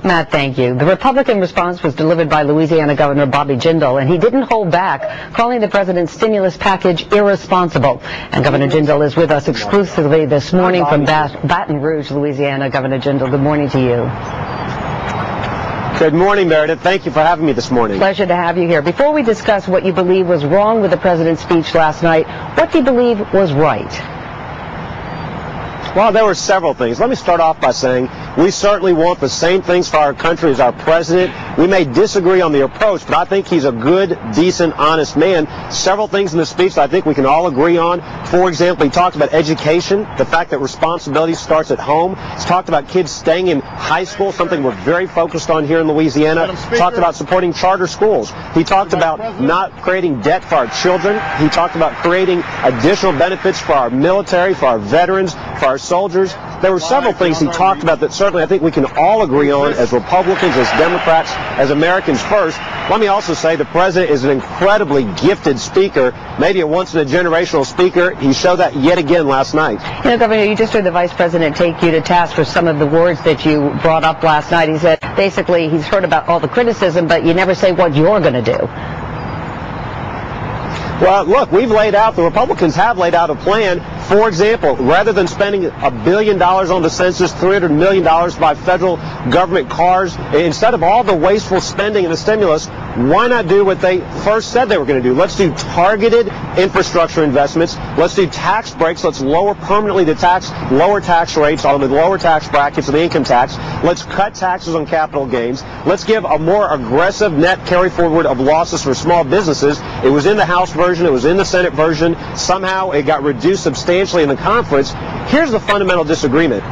Matt, thank you. The Republican response was delivered by Louisiana Governor Bobby Jindal, and he didn't hold back, calling the president's stimulus package irresponsible. And Governor Jindal is with us exclusively this morning from Baton Rouge, Louisiana. Governor Jindal, good morning to you. Good morning, Meredith. Thank you for having me this morning. Pleasure to have you here. Before we discuss what you believe was wrong with the president's speech last night, what do you believe was right? Well, there were several things. Let me start off by saying we certainly want the same things for our country as our president. We may disagree on the approach, but I think he's a good, decent, honest man. Several things in the speech that I think we can all agree on. For example, he talked about education, the fact that responsibility starts at home. He's talked about kids staying in high school, something we're very focused on here in Louisiana. He talked about supporting charter schools. He talked about not creating debt for our children. He talked about creating additional benefits for our military, for our veterans, for our soldiers. There were several things he talked about that certainly I think we can all agree on as Republicans, as Democrats, as Americans first. Let me also say the president is an incredibly gifted speaker, maybe a once-in-a-generational speaker. He showed that yet again last night. You know, Governor, you just heard the vice president take you to task for some of the words that you brought up last night. He said basically he's heard about all the criticism, but you never say what you're going to do. Well, look, the Republicans have laid out a plan. For example, rather than spending $1 billion on the census, $300 million by federal government cars, instead of all the wasteful spending and the stimulus, why not do what they first said they were going to do? Let's do targeted infrastructure investments. Let's do tax breaks. Let's lower permanently the lower tax rates on the lower tax brackets of the income tax. Let's cut taxes on capital gains. Let's give a more aggressive net carry forward of losses for small businesses. It was in the House version. It was in the Senate version. Somehow it got reduced substantially in the conference. Here's the fundamental disagreement.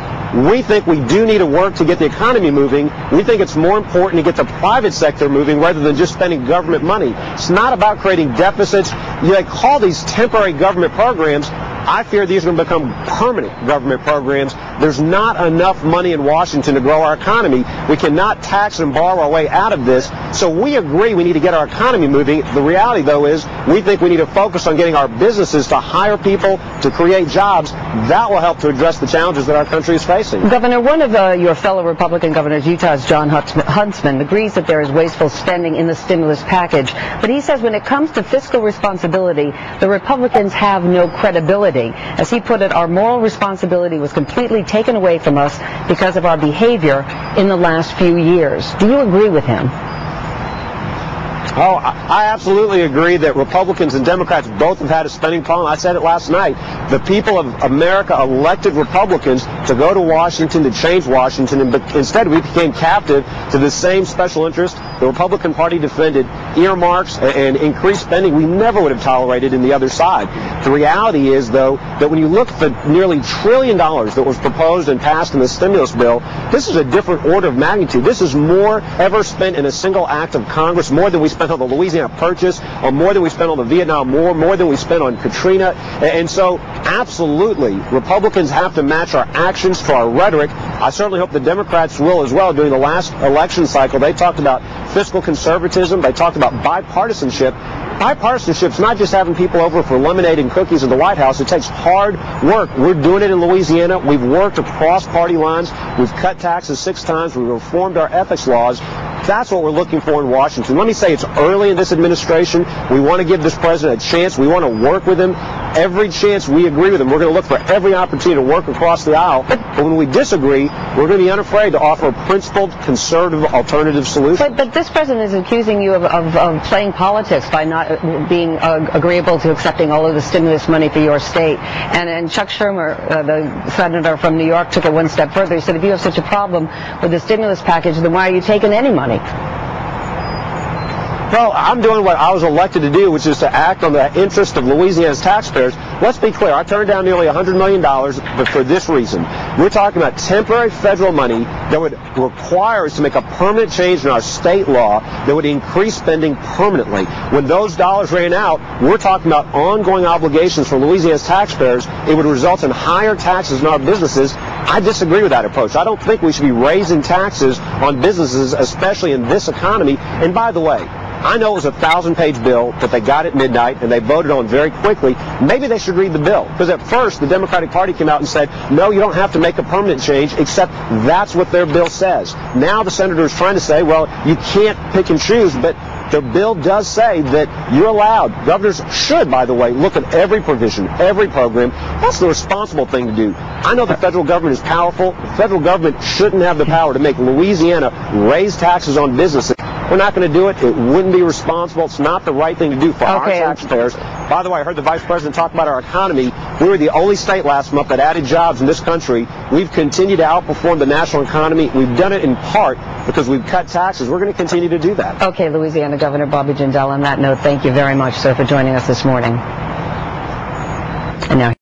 We think we do need to work to get the economy moving. We think it's more important to get the private sector moving rather than just spending government money. It's not about creating deficits. They call these temporary government programs. I fear these are going to become permanent government programs. There's not enough money in Washington to grow our economy. We cannot tax and borrow our way out of this. So we agree we need to get our economy moving. The reality, though, is we think we need to focus on getting our businesses to hire people, to create jobs. That will help to address the challenges that our country is facing. Governor, one of your fellow Republican governors, Utah's John Huntsman, agrees that there is wasteful spending in the stimulus package. But he says when it comes to fiscal responsibility, the Republicans have no credibility. As he put it, our moral responsibility was completely taken away from us because of our behavior in the last few years. Do you agree with him? Oh, I absolutely agree that Republicans and Democrats both have had a spending problem. I said it last night. The people of America elected Republicans to go to Washington to change Washington, and instead we became captive to the same special interest. The Republican Party defended earmarks and increased spending we never would have tolerated in the other side. The reality is, though, that when you look at the nearly $1 trillion that was proposed and passed in the stimulus bill, this is a different order of magnitude. This is more ever spent in a single act of Congress, more than we spent on the Louisiana Purchase, or more than we spent on the Vietnam War, more than we spent on Katrina. And so, absolutely, Republicans have to match our actions to our rhetoric. I certainly hope the Democrats will as well. During the last election cycle, they talked about fiscal conservatism. They talked about bipartisanship. Bipartisanship's not just having people over for lemonade and cookies in the White House. It takes hard work. We're doing it in Louisiana. We've worked across party lines. We've cut taxes 6 times. We've reformed our ethics laws. That's what we're looking for in Washington. Let me say it's early in this administration. We want to give this president a chance. We want to work with him. Every chance we agree with him, we're going to look for every opportunity to work across the aisle. But when we disagree, we're going to be unafraid to offer a principled, conservative, alternative solution. But this president is accusing you of playing politics by not being agreeable to accepting all of the stimulus money for your state. And Chuck Schumer, the senator from New York, took it one step further. He said, if you have such a problem with the stimulus package, then why are you taking any money? Well, I'm doing what I was elected to do, which is to act on the interest of Louisiana's taxpayers. Let's be clear. I turned down nearly $100 million, but for this reason. We're talking about temporary federal money that would require us to make a permanent change in our state law that would increase spending permanently. When those dollars ran out, we're talking about ongoing obligations for Louisiana's taxpayers. It would result in higher taxes in our businesses. I disagree with that approach. I don't think we should be raising taxes on businesses, especially in this economy. And by the way, I know it was a 1,000-page bill that they got at midnight and they voted on very quickly. Maybe they should read the bill, because at first the Democratic Party came out and said, no, you don't have to make a permanent change, except that's what their bill says. Now the senator is trying to say, well, you can't pick and choose, but the bill does say that you're allowed. Governors should, by the way, look at every provision, every program. That's the responsible thing to do. I know the federal government is powerful. The federal government shouldn't have the power to make Louisiana raise taxes on businesses. We're not going to do it. It wouldn't be responsible. It's not the right thing to do for our taxpayers. By the way, I heard the Vice President talk about our economy. We were the only state last month that added jobs in this country. We've continued to outperform the national economy. We've done it in part because we've cut taxes. We're going to continue to do that. Okay, Louisiana Governor Bobby Jindal, on that note, thank you very much, sir, for joining us this morning. And now